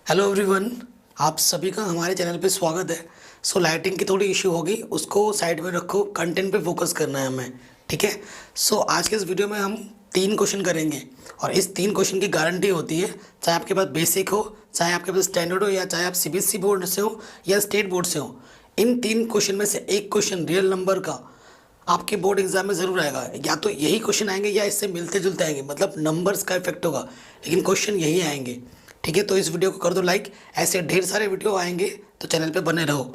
Hello everyone, आप सभी का हमारे चैनल पे स्वागत है। लाइटिंग की थोड़ी इश्यू होगी, उसको साइड में रखो, कंटेंट पे फोकस करना है हमें। ठीक है। आज के इस वीडियो में हम 3 क्वेश्चन करेंगे और इस 3 क्वेश्चन की गारंटी होती है, चाहे आपके पास बेसिक हो, चाहे आपके पास स्टैंडर्ड हो, या चाहे आप सीबीएसई बोर्ड से हो या स्टेट बोर्ड से हो। इन 3 क्वेश्चन में से एक क्वेश्चन रियल नंबर का आपके बोर्ड एग्जाम में ज़रूर आएगा। या तो यही क्वेश्चन आएंगे या इससे मिलते जुलते आएंगे, मतलब नंबर्स का इफेक्ट होगा, लेकिन क्वेश्चन यही आएंगे। ठीक है, तो इस वीडियो को कर दो लाइक। ऐसे ढेर सारे वीडियो आएंगे, तो चैनल पे बने रहो।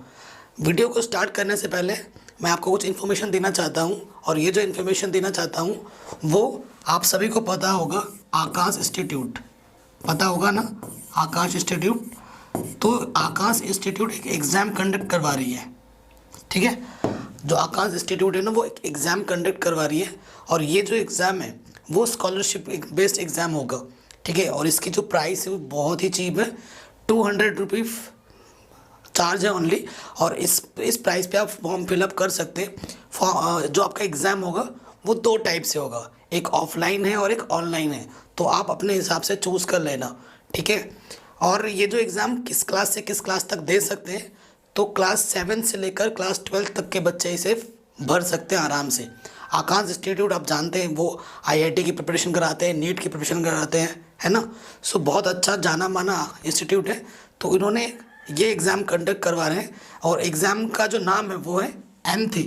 वीडियो को स्टार्ट करने से पहले मैं आपको कुछ इन्फॉर्मेशन देना चाहता हूँ, और ये जो इन्फॉर्मेशन देना चाहता हूँ वो आप सभी को पता होगा। आकाश इंस्टीट्यूट पता होगा ना, आकाश इंस्टीट्यूट। तो आकाश इंस्टीट्यूट एक एग्ज़ाम कंडक्ट करवा रही है। ठीक है, जो आकाश इंस्टीट्यूट है ना, वो एक एग्ज़ाम कंडक्ट करवा रही है, और ये जो एग्ज़ाम है वो स्कॉलरशिप बेस्ड एग्ज़ाम होगा। ठीक है, और इसकी जो प्राइस है वो बहुत ही चीप है, 200 रुपीज़ चार्ज है ओनली। और इस प्राइस पे आप फॉर्म फिलअप कर सकते हैं। जो आपका एग्ज़ाम होगा वो 2 टाइप से होगा, एक ऑफलाइन है और एक ऑनलाइन है, तो आप अपने हिसाब से चूज़ कर लेना। ठीक है, और ये जो एग्ज़ाम किस क्लास से किस क्लास तक दे सकते हैं, तो क्लास 7 से लेकर क्लास 12 तक के बच्चे इसे भर सकते हैं आराम से। आकाश इंस्टीट्यूट आप जानते हैं, वो आईआईटी की प्रिपरेशन कराते हैं, नीट की प्रिपरेशन कराते हैं, है ना। बहुत अच्छा जाना माना इंस्टीट्यूट है। तो इन्होंने ये एग्ज़ाम कंडक्ट करवा रहे हैं, और एग्ज़ाम का जो नाम है वो है एंथी।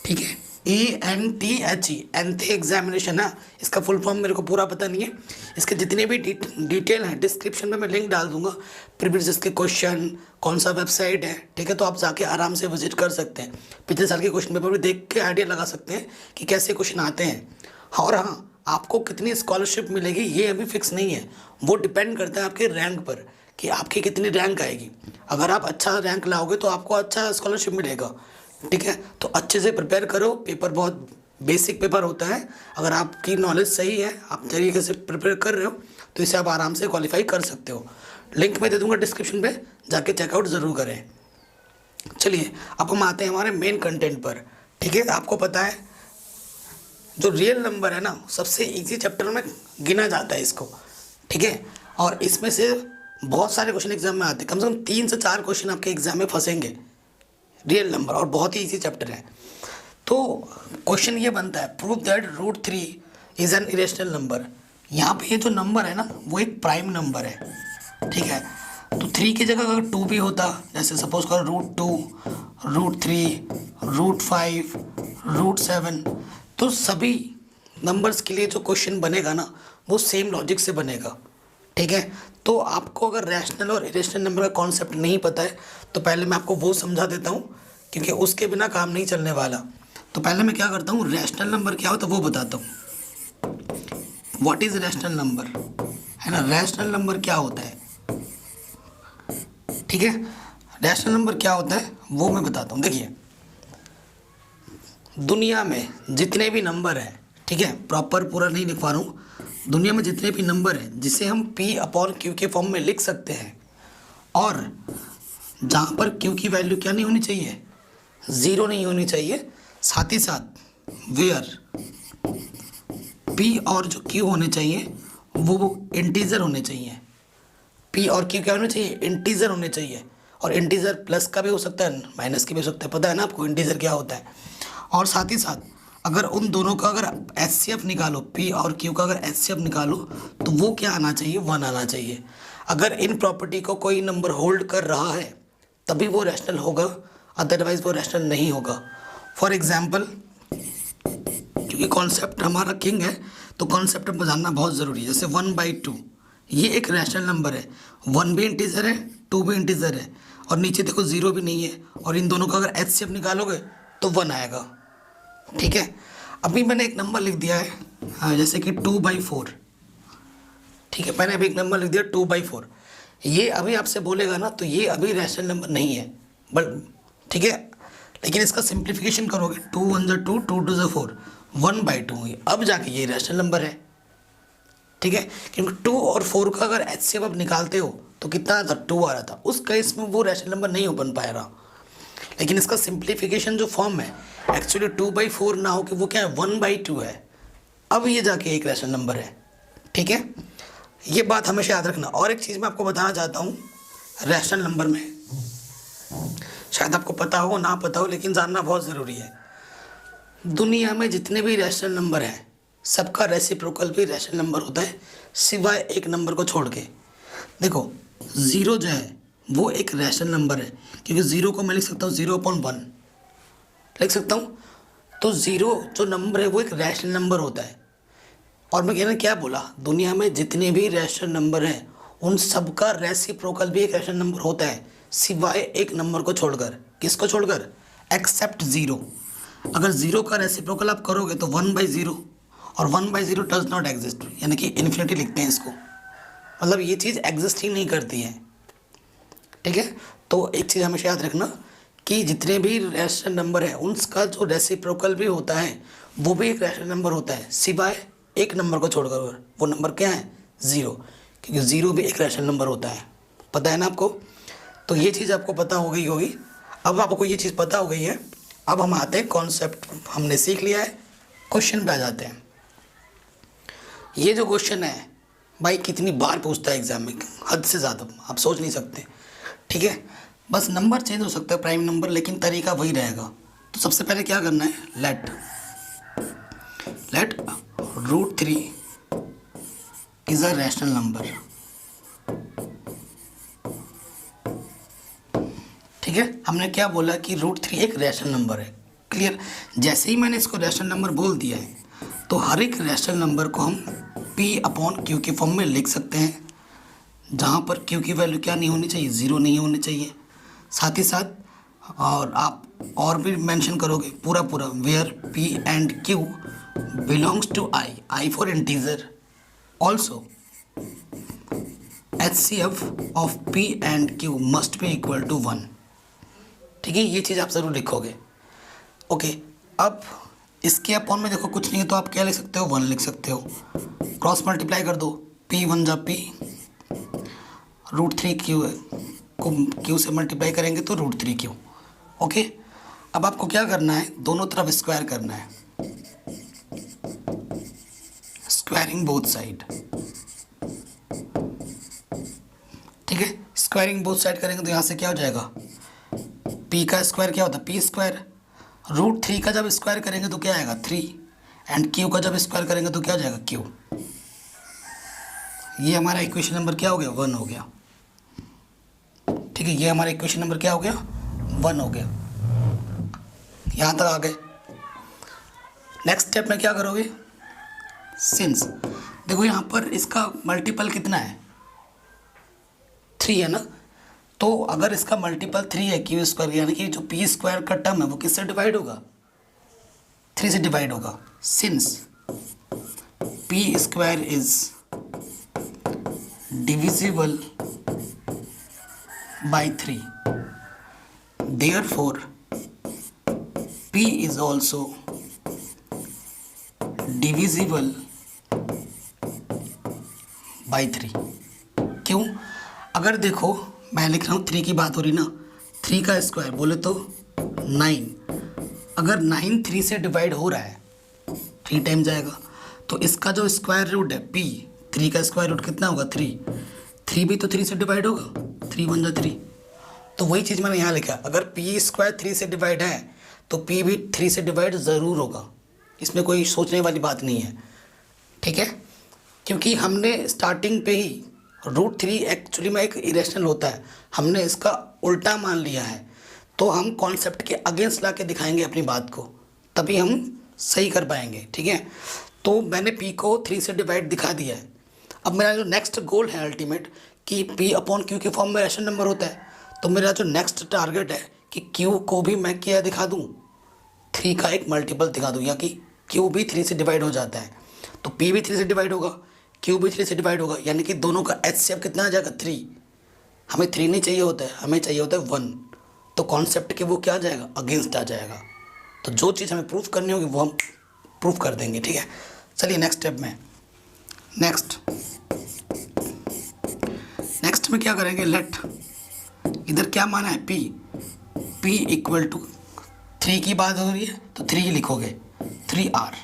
ठीक है, ENTHE, एंथी एग्जामिनेशन है। इसका फुल फॉर्म मेरे को पूरा पता नहीं है। इसके जितने भी डिटेल हैं डिस्क्रिप्शन में मैं लिंक डाल दूंगा, प्रीवियस के क्वेश्चन, कौन सा वेबसाइट है। ठीक है, तो आप जाके आराम से विजिट कर सकते हैं, पिछले साल के क्वेश्चन पेपर भी देख के आइडिया लगा सकते हैं कि कैसे क्वेश्चन आते हैं। और हाँ, आपको कितनी स्कॉलरशिप मिलेगी ये अभी फिक्स नहीं है, वो डिपेंड करता है आपके रैंक पर कि आपकी कितनी रैंक आएगी। अगर आप अच्छा रैंक लाओगे तो आपको अच्छा स्कॉलरशिप मिलेगा। ठीक है, तो अच्छे से प्रिपेयर करो। पेपर बहुत बेसिक पेपर होता है। अगर आपकी नॉलेज सही है, आप तरीके से प्रिपेयर कर रहे हो, तो इसे आप आराम से क्वालिफाई कर सकते हो। लिंक मैं दे दूंगा डिस्क्रिप्शन पे, जाके चेकआउट ज़रूर करें। चलिए, अब हम आते हैं हमारे मेन कंटेंट पर। ठीक है, आपको पता है जो रियल नंबर है ना, सबसे इजी चैप्टर में गिना जाता है इसको। ठीक है, और इसमें से बहुत सारे क्वेश्चन एग्जाम में आते हैं, कम से कम 3 से 4 क्वेश्चन आपके एग्जाम में फंसेंगे रियल नंबर, और बहुत ही इजी चैप्टर है। तो क्वेश्चन ये बनता है, prove that √3 is an irrational number. यहाँ पे ये जो नंबर है ना, वो एक प्राइम नंबर है। ठीक है, तो 3 की जगह अगर 2 भी होता, जैसे सपोज करो √2, √3, √5, √7, तो सभी नंबर्स के लिए जो क्वेश्चन बनेगा ना, वो सेम लॉजिक से बनेगा। ठीक है, तो आपको अगर रैशनल और इरेशनल नंबर का कॉन्सेप्ट नहीं पता है, तो पहले मैं आपको वो समझा देता हूँ, क्योंकि उसके बिना काम नहीं चलने वाला। तो पहले मैं क्या करता हूँ, रैशनल नंबर क्या होता है वो बताता हूँ। व्हाट इज़ रैशनल नंबर, है ना। रैशनल नंबर क्या होता है, ठीक है, रैशनल नंबर क्या होता है वो मैं बताता हूँ। देखिए, दुनिया में जितने भी नंबर हैं, ठीक है, प्रॉपर पूरा नहीं लिख पा रहा हूँ, दुनिया में जितने भी नंबर हैं जिसे हम P/Q के फॉर्म में लिख सकते हैं, और जहाँ पर Q की वैल्यू क्या नहीं होनी चाहिए, 0 नहीं होनी चाहिए, साथ ही साथ वेयर P और जो Q होने चाहिए वो इंटीजर होने चाहिए। P और Q क्या होने चाहिए, इंटीजर होने चाहिए। और इंटीजर प्लस का भी हो सकता है, माइनस का भी हो सकता है, पता है ना आपको इंटीजर क्या होता है। और साथ ही साथ अगर उन दोनों का अगर HCF निकालो, P और Q का अगर HCF निकालो, तो वो क्या आना चाहिए, 1 आना चाहिए। अगर इन प्रॉपर्टी को कोई नंबर होल्ड कर रहा है तभी वो रैशनल होगा, अदरवाइज वो रैशनल नहीं होगा। फॉर एग्जाम्पल, क्योंकि कॉन्सेप्ट हमारा किंग है, तो कॉन्सेप्ट हमको जानना बहुत ज़रूरी है। जैसे 1/2 ये एक रैशनल नंबर है, 1 भी इंटीजर है, 2 भी इंटीजर है, और नीचे देखो 0 भी नहीं है, और इन दोनों का अगर HCF निकालोगे तो 1 आएगा। ठीक है, अभी मैंने एक नंबर लिख दिया है, हाँ, जैसे कि 2/4। ठीक है, मैंने अभी एक नंबर लिख दिया 2/4। ये अभी आपसे बोलेगा ना, तो ये अभी रैशनल नंबर नहीं है, बट ठीक है, लेकिन इसका सिंप्लीफिकेशन करोगे, 2 1 2, 2 2 4, 1/2, अब जाके ये रैशनल नंबर है। ठीक है, क्योंकि 2 और 4 का अगर HCF आप निकालते हो तो कितना आता, 2 आ रहा था, उस केस में वो रैशनल नंबर नहीं हो बन पाएगा। लेकिन इसका सिंप्लीफिकेशन जो फॉर्म है, एक्चुअली 2/4 ना हो कि वो क्या है, 1/2 है, अब ये जाके एक रैशनल नंबर है। ठीक है, ये बात हमेशा याद रखना। और एक चीज़ मैं आपको बताना चाहता हूँ रैशनल नंबर में, शायद आपको पता हो ना पता हो, लेकिन जानना बहुत ज़रूरी है। दुनिया में जितने भी रैशनल नंबर हैं सबका रेसिप्रोकल भी रैशनल नंबर होता है, सिवाय एक नंबर को छोड़ के। देखो ज़ीरो जो है वो एक रैशनल नंबर है, क्योंकि ज़ीरो को मैं लिख सकता हूँ 0/1 लिख सकता हूँ। तो ज़ीरो जो नंबर है वो एक रैशनल नंबर होता है। और मैं कहना क्या बोला, दुनिया में जितने भी रैशनल नंबर हैं उन सब का रेसिप्रोकल भी एक रैशनल नंबर होता है, सिवाय एक नंबर को छोड़कर। किसको छोड़कर? Except zero. अगर ज़ीरो का रेसिप्रोकल आप करोगे तो 1/0, और 1/0 डज नॉट एग्जिस्ट, यानी कि इन्फिनिटी लिखते हैं इसको, मतलब ये चीज़ एग्जिस्ट ही नहीं करती है। ठीक है, तो एक चीज़ हमेशा याद रखना कि जितने भी रैशनल नंबर है उनका जो रेसिप्रोकल भी होता है वो भी एक रैशनल नंबर होता है, सिवाय एक नंबर को छोड़कर। वो नंबर क्या है? ज़ीरो, क्योंकि ज़ीरो भी एक रैशनल नंबर होता है। पता है ना आपको? तो ये चीज़ आपको पता हो गई होगी। अब आपको ये चीज़ पता हो गई है, अब हम आते हैं कॉन्सेप्ट, हमने सीख लिया है, क्वेश्चन पे आ जाते हैं। ये जो क्वेश्चन है भाई कितनी बार पूछता है एग्जाम में, हद से ज़्यादा, आप सोच नहीं सकते। ठीक है, बस नंबर चेंज हो सकता है, प्राइम नंबर, लेकिन तरीका वही रहेगा। तो सबसे पहले क्या करना है, let √3 is a rational number. ठीक है, हमने क्या बोला कि √3 एक रैशनल नंबर है। क्लियर? जैसे ही मैंने इसको रैशनल नंबर बोल दिया है तो हर एक रैशनल नंबर को हम P/Q के फॉर्म में लिख सकते हैं, जहाँ पर Q की वैल्यू क्या नहीं होनी चाहिए, ज़ीरो नहीं होनी चाहिए। साथ ही साथ और आप और भी मेंशन करोगे पूरा where P and Q belongs to I for integer, also HCF of P and Q must be equal to 1। ठीक है, ये चीज़ आप ज़रूर लिखोगे। ओके, अब इसके अपॉन में देखो कुछ नहीं है तो आप क्या लिख सकते हो, 1 लिख सकते हो। क्रॉस मल्टीप्लाई कर दो, P1 जा P, √3 Q को Q से मल्टीप्लाई करेंगे तो √3 Q। ओके, अब आपको क्या करना है, दोनों तरफ स्क्वायर करना है, स्क्वायरिंग बोथ साइड। ठीक है, स्क्वायरिंग बोथ साइड करेंगे तो यहाँ से क्या हो जाएगा, P का स्क्वायर क्या होता है, P²। √3 का जब स्क्वायर करेंगे तो क्या आएगा, 3, एंड Q का जब स्क्वायर करेंगे तो क्या हो जाएगा, Q। ये हमारा इक्वेशन नंबर क्या हो गया, 1 हो गया। ठीक है, ये हमारा इक्वेशन नंबर क्या हो गया, 1 हो गया। यहाँ तक आ गए। नेक्स्ट स्टेप में क्या करोगे, सिंस देखो यहाँ पर इसका मल्टीपल कितना है, 3 है ना, तो अगर इसका मल्टीपल 3 है Q², यानी कि जो P² का टर्म है वो किससे डिवाइड होगा, 3 से डिवाइड होगा। Since P² is divisible by 3, therefore P is also divisible by 3। क्यों? अगर देखो मैं लिख रहा हूँ 3 की बात हो रही ना, 3 का स्क्वायर बोले तो 9, अगर 9 3 से डिवाइड हो रहा है, 3 टाइम जाएगा, तो इसका जो स्क्वायर रूट है P, 3 का स्क्वायर रूट कितना होगा, 3 भी तो 3 से डिवाइड होगा, 3 1 जा 3। तो वही चीज़ मैंने यहाँ लिखा, अगर P² 3 से डिवाइड है तो P भी 3 से डिवाइड ज़रूर होगा, इसमें कोई सोचने वाली बात नहीं है। ठीक है, क्योंकि हमने स्टार्टिंग पे ही √3 एक्चुअली में एक इरेशनल होता है, हमने इसका उल्टा मान लिया है, तो हम कॉन्सेप्ट के अगेंस्ट ला के दिखाएंगे अपनी बात को, तभी हम सही कर पाएंगे। ठीक है, तो मैंने P को 3 से डिवाइड दिखा दिया है। अब मेरा जो नेक्स्ट गोल है अल्टीमेट कि P/Q के फॉर्म में रैशनल नंबर होता है, तो मेरा जो नेक्स्ट टारगेट है कि Q को भी मैं क्या दिखा दूँ, 3 का एक मल्टीपल दिखा दूँ, या कि Q भी 3 से डिवाइड हो जाता है, तो P भी 3 से डिवाइड होगा, Q भी 3 से डिवाइड होगा, यानी कि दोनों का HCF कितना आ जाएगा, 3। हमें 3 नहीं चाहिए होता है, हमें चाहिए होता है 1। तो कॉन्सेप्ट के वो क्या आ जाएगा, अगेंस्ट आ जाएगा। तो जो चीज़ हमें प्रूफ करनी होगी वो हम प्रूफ कर देंगे। ठीक है, चलिए नेक्स्ट स्टेप में, नेक्स्ट में क्या करेंगे, लेट, इधर क्या माना है, P इक्वल टू 3 की बात हो रही है तो 3 ही लिखोगे, 3R।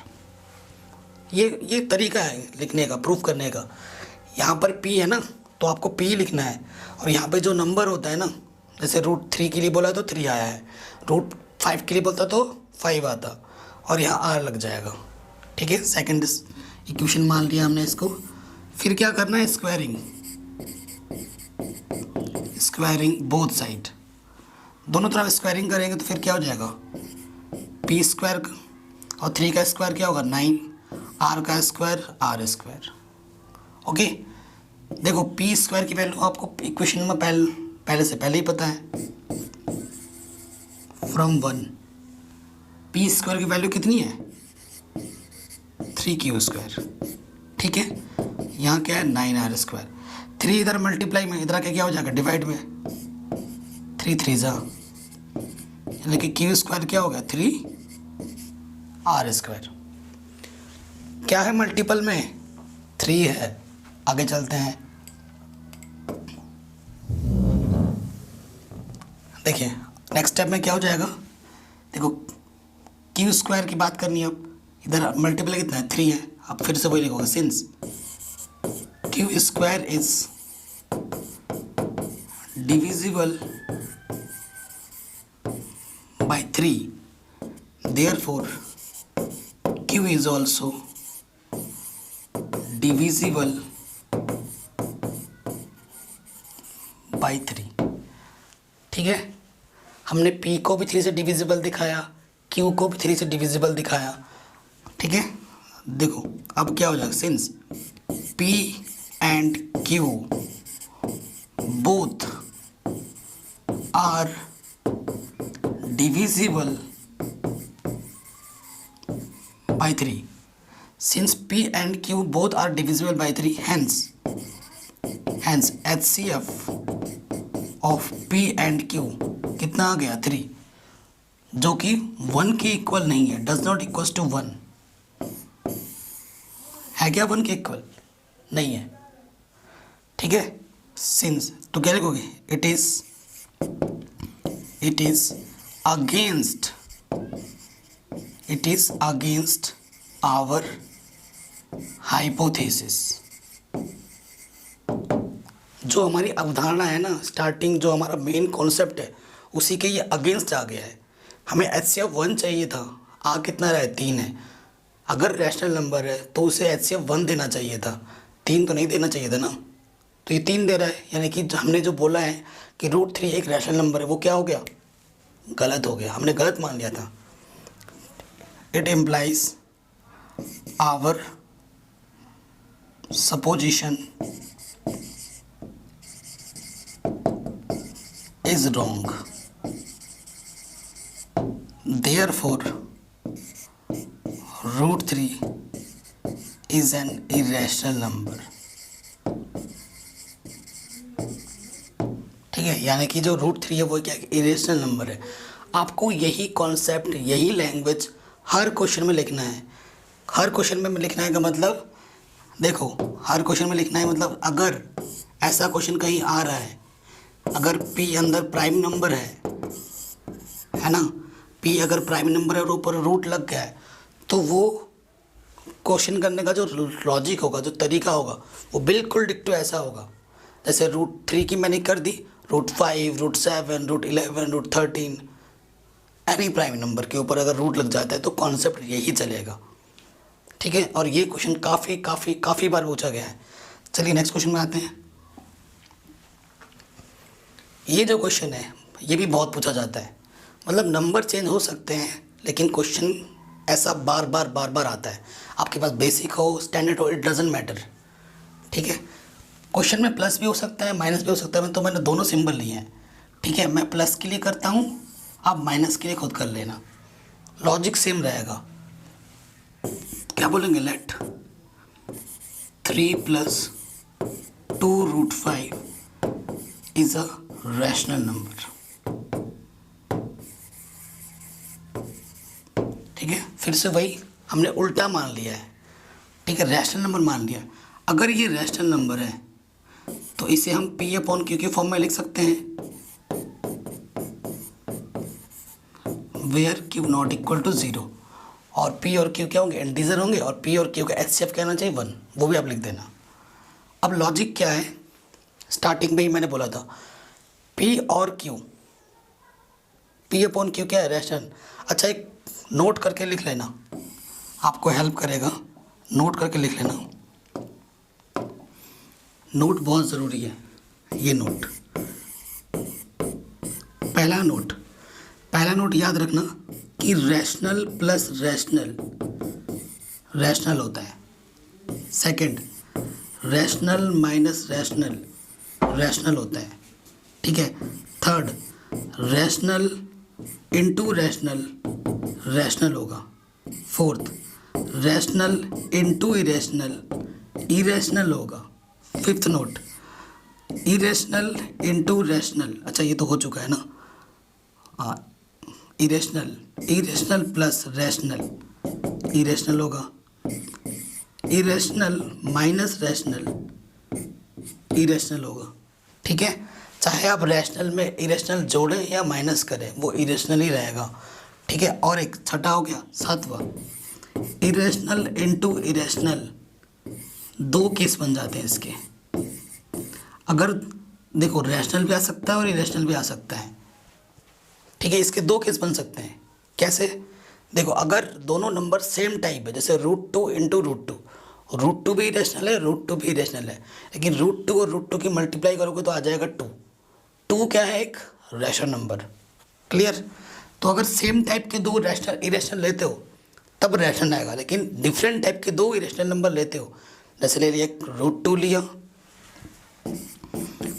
ये तरीका है लिखने का, प्रूफ करने का। यहाँ पर p है ना, तो आपको p लिखना है, और यहाँ पे जो नंबर होता है ना, जैसे √3 के लिए बोला तो 3 आया है, √5 के लिए बोलता तो 5 आता, और यहाँ r लग जाएगा। ठीक है, सेकंड इक्वेशन मान लिया हमने इसको। फिर क्या करना है, स्क्वायरिंग, बोथ साइड, दोनों तरफ स्क्वायरिंग करेंगे तो फिर क्या हो जाएगा, p² और 3 का स्क्वायर क्या होगा 9, r का स्क्वायर r²। ओके, देखो p² की वैल्यू आपको इक्वेशन में पहले से पहले ही पता है, फ्रॉम 1 p² की वैल्यू कितनी है 3q²। ठीक है, यहाँ क्या है 9r², 3 इधर मल्टीप्लाई में, इधर क्या हो जाएगा डिवाइड में, 3 3 जा, यानी कि q² क्या हो गया 3r²। क्या है मल्टीपल में 3 है। आगे चलते हैं, देखिए नेक्स्ट स्टेप में क्या हो जाएगा, देखो q² की बात करनी है, अब इधर मल्टीपल कितना है 3 है, अब फिर से वही लिखोगे, since q² is divisible by 3, therefore q is also divisible by 3। ठीक है, हमने p को भी 3 से डिविजिबल दिखाया, q को भी 3 से डिविजिबल दिखाया। ठीक है, देखो अब क्या हो जाएगा, since p and q both are divisible by 3, since p and q both are divisible by 3, hence HCF of p and q कितना आ गया 3, जो कि 1 के इक्वल नहीं है, डज नॉट इक्वल्स टू 1 है क्या, 1 के इक्वल नहीं है। ठीक है, सिंस तो क्या लिखोगे, it is against our hypothesis. जो हमारी अवधारणा है ना, स्टार्टिंग जो हमारा मेन कॉन्सेप्ट है, उसी के ये अगेंस्ट आ गया है। हमें HCF 1 चाहिए था, आ कितना रहा है 3 है, अगर रैशनल नंबर है तो उसे HCF 1 देना चाहिए था, 3 तो नहीं देना चाहिए था ना, तो ये 3 दे रहा है, यानी कि हमने जो बोला है कि √3 एक रैशनल नंबर है, वो क्या हो गया, गलत हो गया, हमने गलत मान लिया था। It implies our supposition is wrong, therefore √3 is an irrational number। ठीक है, यानी कि जो √3 है वो क्या है, इरेशनल नंबर है। आपको यही कॉन्सेप्ट, यही लैंग्वेज हर क्वेश्चन में लिखना है। हर क्वेश्चन में लिखना है का मतलब, देखो हर क्वेश्चन में लिखना है मतलब, अगर ऐसा क्वेश्चन कहीं आ रहा है, अगर p अंदर प्राइम नंबर है ना, p अगर प्राइम नंबर है और ऊपर रूट लग गया है, तो वो क्वेश्चन करने का जो लॉजिक होगा, जो तरीका होगा, वो बिल्कुल डिक्टो ऐसा होगा। जैसे √3 की मैंने कर दी, √5, √7, √11, √13, एनी प्राइम नंबर के ऊपर अगर रूट लग जाता है तो कॉन्सेप्ट यही चलेगा। ठीक है, और ये क्वेश्चन काफ़ी बार पूछा गया है। चलिए नेक्स्ट क्वेश्चन में आते हैं। ये जो क्वेश्चन है ये भी बहुत पूछा जाता है, मतलब नंबर चेंज हो सकते हैं लेकिन क्वेश्चन ऐसा बार बार आता है। आपके पास बेसिक हो, स्टैंडर्ड हो, इट डजंट मैटर। ठीक है, क्वेश्चन में प्लस भी हो सकता है, माइनस भी हो सकता है, तो मैंने दोनों सिंबल लिए हैं। ठीक है, मैं प्लस के लिए करता हूँ, आप माइनस के लिए खुद कर लेना, लॉजिक सेम रहेगा। क्या बोलेंगे, let 3 + 2√5 is a rational number. ठीक है, फिर से वही हमने उल्टा मान लिया है। ठीक है, रैशनल नंबर मान लिया। अगर ये रैशनल नंबर है तो इसे हम P/Q के फॉर्म में लिख सकते हैं, where Q not equal to 0, और P और Q क्या होंगे, इंटीजर होंगे, और P और Q का HCF कहना चाहिए 1, वो भी आप लिख देना। अब लॉजिक क्या है, स्टार्टिंग में ही मैंने बोला था P और Q, P अपॉन Q क्या है, रैशनल। अच्छा एक नोट करके लिख लेना, आपको हेल्प करेगा, नोट करके लिख लेना, नोट बहुत ज़रूरी है। ये नोट, पहला नोट याद रखना कि रैशनल प्लस रैशनल रैशनल होता है। Second, rational minus rational rational होता है, ठीक है। Third, rational into rational rational होगा। Fourth, rational into irrational irrational होगा। Fifth note, irrational into rational, अच्छा ये तो हो चुका है ना, हाँ, irrational irrational plus rational irrational होगा। इरेशनल माइनस रैशनल इरेशनल होगा, ठीक है। चाहे आप रैशनल में इरेशनल जोड़ें या माइनस करें, वो इरेशनल ही रहेगा, ठीक है। और एक छठा हो गया, सातवां, इरेशनल इंटू इरेशनल, दो केस बन जाते हैं इसके। अगर देखो रैशनल भी आ सकता है और इरेशनल भी आ सकता है, ठीक है। इसके दो केस बन सकते हैं। कैसे, देखो अगर दोनों नंबर सेम टाइप है, जैसे √2 इंटू √2 भी इरेशनल है, √2 भी इरेशनल है, लेकिन √2 और √2 की मल्टीप्लाई करोगे तो आ जाएगा 2 क्या है, एक रैशनल नंबर। क्लियर। तो अगर सेम टाइप के दो रैशनल इरेशनल लेते हो तब रैशनल आएगा, लेकिन डिफरेंट टाइप के दो इरेशनल नंबर लेते हो, जैसे ले लिया √2 लिया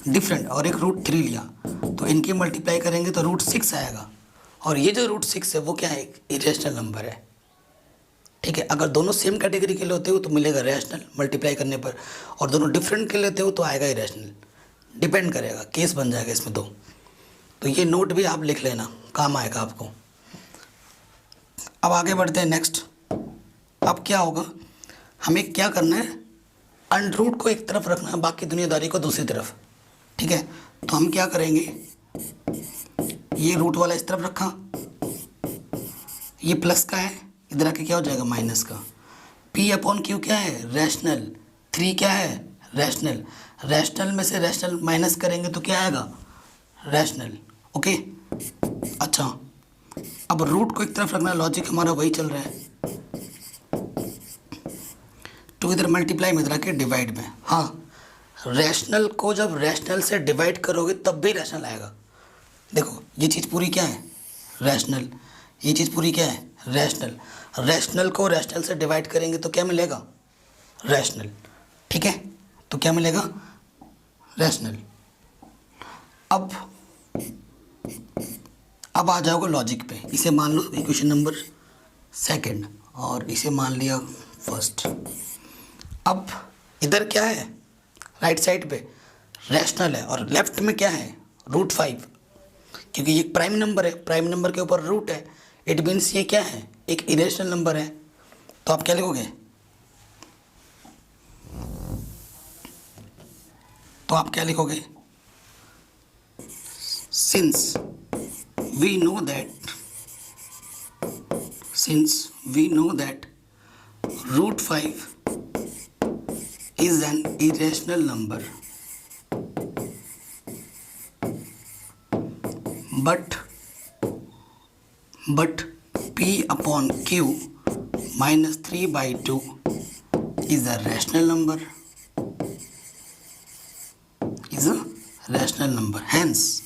डिफरेंट और एक √3 लिया, तो इनकी मल्टीप्लाई करेंगे तो √6 आएगा, और ये जो √6 है वो क्या है, एक इरेशनल नंबर है, ठीक है। अगर दोनों सेम कैटेगरी के लेते हो तो मिलेगा रैशनल मल्टीप्लाई करने पर, और दोनों डिफरेंट के लेते हो तो आएगा इरेशनल, डिपेंड करेगा, केस बन जाएगा इसमें दो। तो ये नोट भी आप लिख लेना, काम आएगा आपको। अब आगे बढ़ते हैं नेक्स्ट। अब क्या होगा, हमें क्या करना है, अंडर को एक तरफ रखना है, बाकी दुनियादारी को दूसरी तरफ, ठीक है। तो हम क्या करेंगे, ये रूट वाला इस तरफ रखा, ये प्लस का है, इधर आके क्या हो जाएगा, माइनस का। P अपॉन Q क्या है, रैशनल। 3 क्या है, रैशनल। रैशनल में से रैशनल माइनस करेंगे तो क्या आएगा, रैशनल। ओके, अच्छा अब रूट को एक तरफ रखना, लॉजिक हमारा वही चल रहा है। 2 इधर मल्टीप्लाई में, इधर आके डिवाइड में। हाँ, रैशनल को जब रैशनल से डिवाइड करोगे तब भी रैशनल आएगा। देखो ये चीज़ पूरी क्या है, रैशनल, ये चीज़ पूरी क्या है, रैशनल। रैशनल को रैशनल से डिवाइड करेंगे तो क्या मिलेगा, रैशनल, ठीक है। तो क्या मिलेगा, रैशनल। अब आ जाओगे लॉजिक पे। इसे मान लो इक्वेशन नंबर सेकंड और इसे मान लिया फर्स्ट। अब इधर क्या है, राइट साइड पे रैशनल है और लेफ्ट में क्या है, √5, क्योंकि ये प्राइम नंबर है, प्राइम नंबर के ऊपर रूट है, इट मीन्स ये क्या है, एक इरेशनल नंबर है। तो आप क्या लिखोगे, तो आप क्या लिखोगे, since we know that √5 is an irrational number, but P upon Q minus 3/2 is a rational number, hence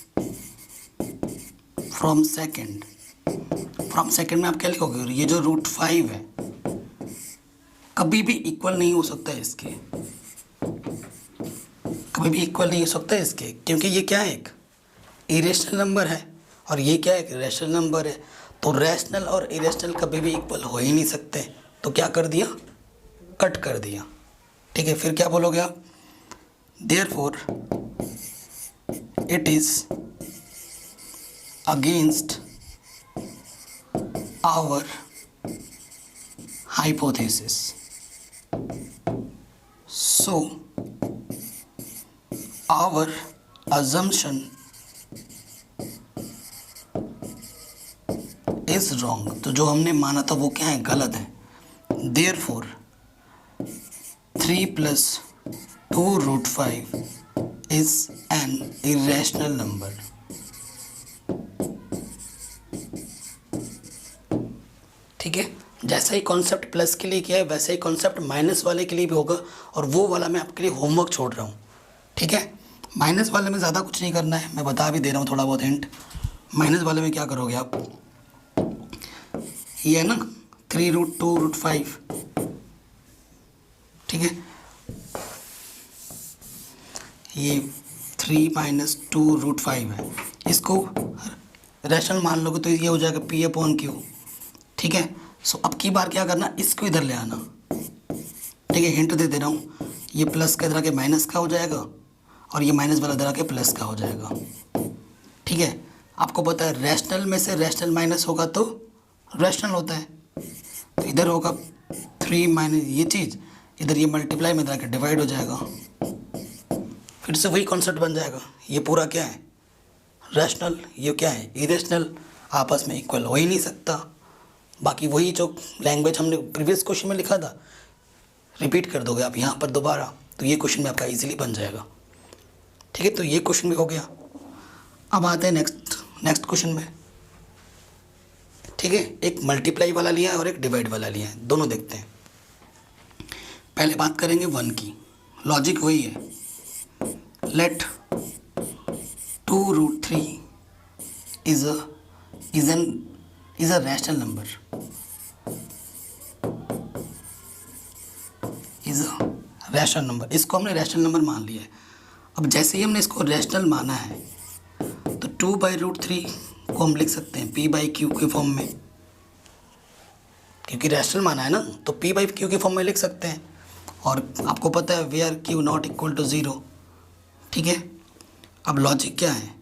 from second में आप क्या लिखोगे, ये जो √5 है कभी भी इक्वल नहीं हो सकता है इसके, कभी भी इक्वल नहीं हो सकता है इसके, क्योंकि ये क्या है, एक इरेशनल नंबर है और ये क्या है, एक रैशनल नंबर है। तो रैशनल और इरेशनल कभी भी इक्वल हो ही नहीं सकते, तो क्या कर दिया, कट कर दिया, ठीक है। फिर क्या बोलोगे आप, therefore it is against our hypothesis, so our assumption is wrong। तो जो हमने माना था वो क्या है, गलत है। therefore 3 + 2√5 is an irrational number। ठीक है, जैसा ही कॉन्सेप्ट प्लस के लिए किया है वैसा ही कॉन्सेप्ट माइनस वाले के लिए भी होगा, और वो वाला मैं आपके लिए होमवर्क छोड़ रहा हूँ। ठीक है, माइनस वाले में ज़्यादा कुछ नहीं करना है, मैं बता भी दे रहा हूँ थोड़ा बहुत हिंट। माइनस वाले में क्या करोगे आप, ये है ना 3√2√5, ठीक है, ये 3 - 2√5 है, इसको रैशनल मान लोगे तो ये हो जाएगा P/Q। ठीक है, सो अब की बार क्या करना, इसको इधर ले आना। ठीक है, हिंट दे रहा हूँ, ये प्लस का इधर आके माइनस का हो जाएगा, और ये माइनस वाला इधर आके प्लस का हो जाएगा। ठीक है, आपको पता है रैशनल में से रैशनल माइनस होगा तो रैशनल होता है, तो इधर होगा 3 - ये चीज़, इधर ये मल्टीप्लाई में इधर आके डिवाइड हो जाएगा, फिर से वही कॉन्सेप्ट बन जाएगा। ये पूरा क्या है, रैशनल, ये क्या है, इरेशनल, आपस में इक्वल हो ही नहीं सकता। बाकी वही जो लैंग्वेज हमने प्रीवियस क्वेश्चन में लिखा था, रिपीट कर दोगे आप यहाँ पर दोबारा, तो ये क्वेश्चन में आपका इजीली बन जाएगा। ठीक है, तो ये क्वेश्चन भी हो गया। अब आते हैं नेक्स्ट क्वेश्चन में। ठीक है, एक मल्टीप्लाई वाला लिया है और एक डिवाइड वाला लिया है, दोनों देखते हैं। पहले बात करेंगे 1 की, लॉजिक वही है, late 2√3 is a rational number, is a rational number। इसको हमने रैशनल नंबर मान लिया है। अब जैसे ही हमने इसको रैशनल माना है तो 2/√3 को हम लिख सकते हैं P/Q के फॉर्म में, क्योंकि रैशनल माना है ना, तो P/Q के फॉर्म में लिख सकते हैं। और आपको पता है where Q not equal to 0। ठीक है, अब लॉजिक क्या है,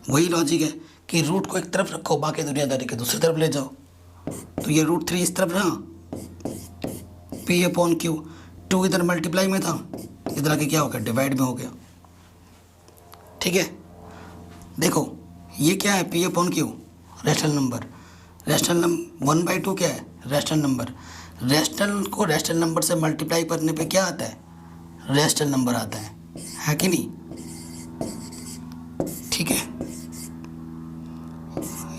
वही लॉजिक है कि रूट को एक तरफ रखो, बाकी दुनियादारी के दूसरी तरफ ले जाओ। तो ये √3 इस तरफ रहा, P/Q, 2 इधर मल्टीप्लाई में था, इधर आके क्या हो गया, डिवाइड में हो गया। ठीक है, देखो ये क्या है, P/Q rational number, rational number 1/2 क्या है, रैशनल नंबर। रैशनल को रैशनल नंबर से मल्टीप्लाई करने पे क्या आता है, रैशनल नंबर आता है कि नहीं। ठीक है,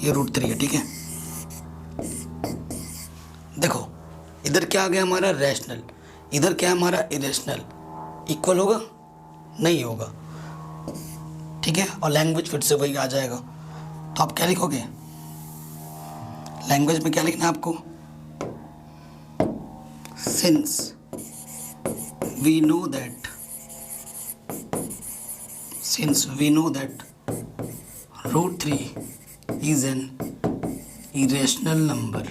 ये √3 है। ठीक है, देखो इधर क्या आ गया हमारा रैशनल, इधर क्या है हमारा इरेशनल, इक्वल होगा, नहीं होगा। ठीक है, और लैंग्वेज फिर से वही आ जाएगा। तो आप क्या लिखोगे, लैंग्वेज में क्या लिखना है आपको, since we know that √3 is an irrational number,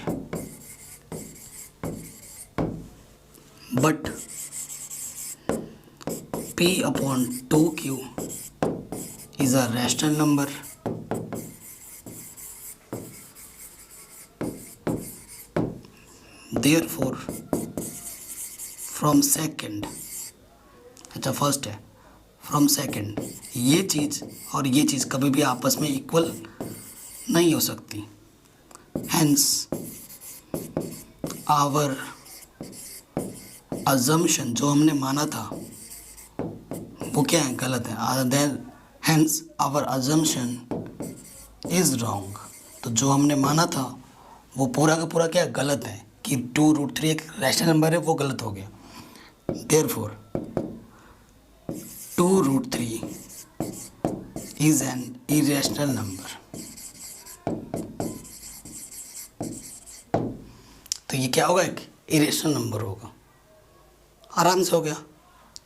but P/2Q is a rational number, therefore from second, अच्छा फर्स्ट है, फ्रॉम सेकंड, ये चीज़ और ये चीज़ कभी भी आपस में इक्वल नहीं हो सकती। हेंस आवर अजम्पशन, जो हमने माना था वो क्या है, गलत है। Hence our assumption is wrong, तो जो हमने माना था वो पूरा का पूरा क्या गलत है, कि 2√3 एक रैशनल नंबर है, वो गलत हो गया। Therefore 2√3 is an irrational number। तो ये क्या होगा, एक इरेशनल नंबर होगा, आराम से हो गया।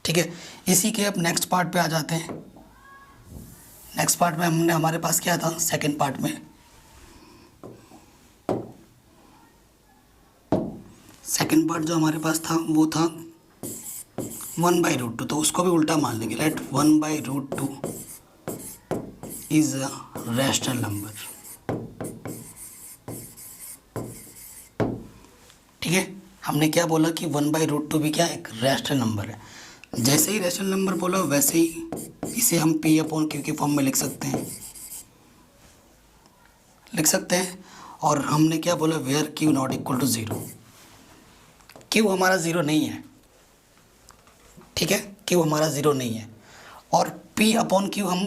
ठीक है, इसी के अब नेक्स्ट पार्ट पे आ जाते हैं। नेक्स्ट पार्ट में हमारे पास क्या था, सेकंड पार्ट में सेकंड पार्ट जो हमारे पास था वो था 1/√2, तो उसको भी उल्टा मान लेंगे, let 1/√2 is a rational number. ठीक है, हमने क्या बोला कि 1/√2 भी क्या एक रैशनल नंबर है। जैसे ही रैशनल नंबर बोला वैसे ही इसे हम P/Q के फॉर्म में लिख सकते हैं। और हमने क्या बोला, where Q not equal to 0, Q हमारा 0 नहीं है। ठीक है, क्यू हमारा ज़ीरो नहीं है। और पी अपॉन क्यू हम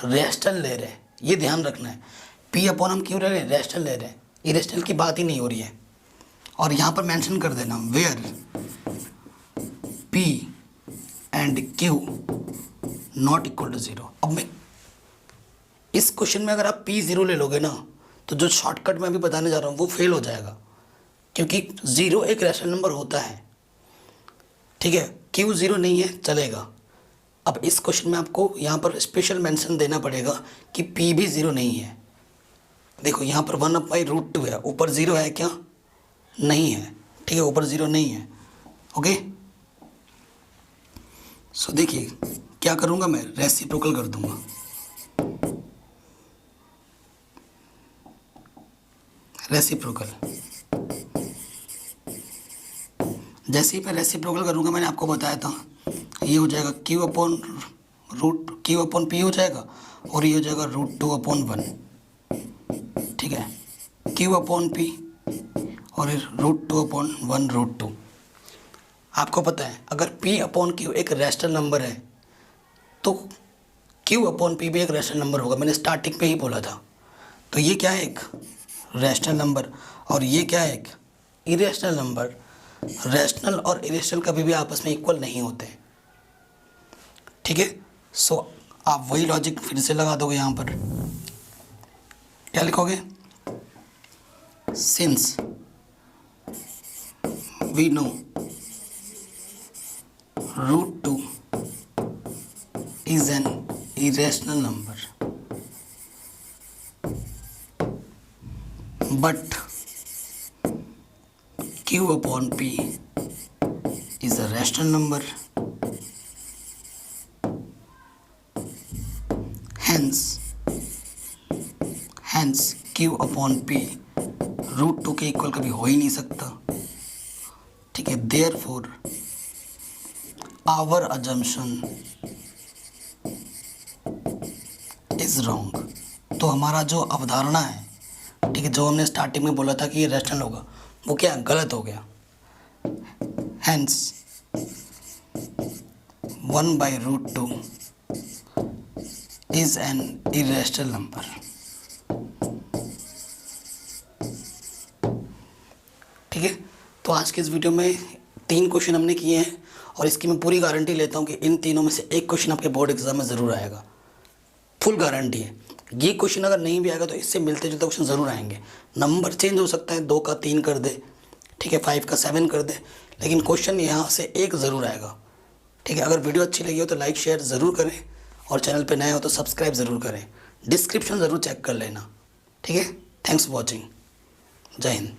रेशनल ले रहे हैं, ये ध्यान रखना है। पी अपॉन हम क्यू ले रहे हैं, रेशनल ले रहे हैं, इरेशनल की बात ही नहीं हो रही है। और यहाँ पर मेंशन कर देना where P and Q not equal to zero. अब मैं इस क्वेश्चन में अगर आप पी ज़ीरो ले लोगे ना, तो जो शॉर्टकट मैं अभी बताने जा रहा हूँ वो फेल हो जाएगा, क्योंकि ज़ीरो एक रैशनल नंबर होता है। ठीक है, क्यू ज़ीरो नहीं है चलेगा। अब इस क्वेश्चन में आपको यहाँ पर स्पेशल मेंशन देना पड़ेगा कि पी भी ज़ीरो नहीं है। देखो यहाँ पर 1/√2 है, ऊपर ज़ीरो है क्या? नहीं है। ठीक है, ऊपर ज़ीरो नहीं है। ओके, सो देखिए क्या करूँगा मैं, रेसिप्रोकल कर दूँगा। रेसिप्रोकल, जैसे ही मैं रेसिप्रोकल करूँगा, मैंने आपको बताया था ये हो जाएगा क्यू अपॉन पी हो जाएगा, और ये हो जाएगा √2/1। ठीक है, क्यू अपॉन पी और √2/1 आपको पता है अगर p अपॉन क्यू एक रैशनल नंबर है तो q अपॉन p भी एक रैशनल नंबर होगा। मैंने स्टार्टिंग पे ही बोला था। तो ये क्या है, एक रैशनल नंबर, और ये क्या है, एक इरेशनल नंबर। रैशनल और इरेशनल कभी भी आपस में इक्वल नहीं होते। ठीक है, सो आप वही लॉजिक फिर से लगा दोगे। यहाँ पर क्या लिखोगे, since we know √2 is an irrational number but q upon p is a rational number, hence q upon p √2 के इक्वल कभी हो ही नहीं सकता। ठीक है, therefore our assumption is wrong। तो हमारा जो अवधारणा है, ठीक है, जो हमने स्टार्टिंग में बोला था कि ये रैशनल होगा, वो क्या गलत हो गया। Hence 1/√2 is an irrational number। ठीक है, तो आज के इस वीडियो में 3 क्वेश्चन हमने किए हैं, और इसकी मैं पूरी गारंटी लेता हूँ कि इन तीनों में से एक क्वेश्चन आपके बोर्ड एग्जाम में ज़रूर आएगा। फुल गारंटी है। ये क्वेश्चन अगर नहीं भी आएगा तो इससे मिलते जुलते क्वेश्चन ज़रूर आएंगे। नंबर चेंज हो सकता है, 2 का 3 कर दे, ठीक है, 5 का 7 कर दे, लेकिन क्वेश्चन यहाँ से एक ज़रूर आएगा। ठीक है, अगर वीडियो अच्छी लगी हो तो लाइक शेयर ज़रूर करें, और चैनल पे नए हो तो सब्सक्राइब ज़रूर करें। डिस्क्रिप्शन ज़रूर चेक कर लेना। ठीक है, थैंक्स फॉर वॉचिंग। जय हिंद।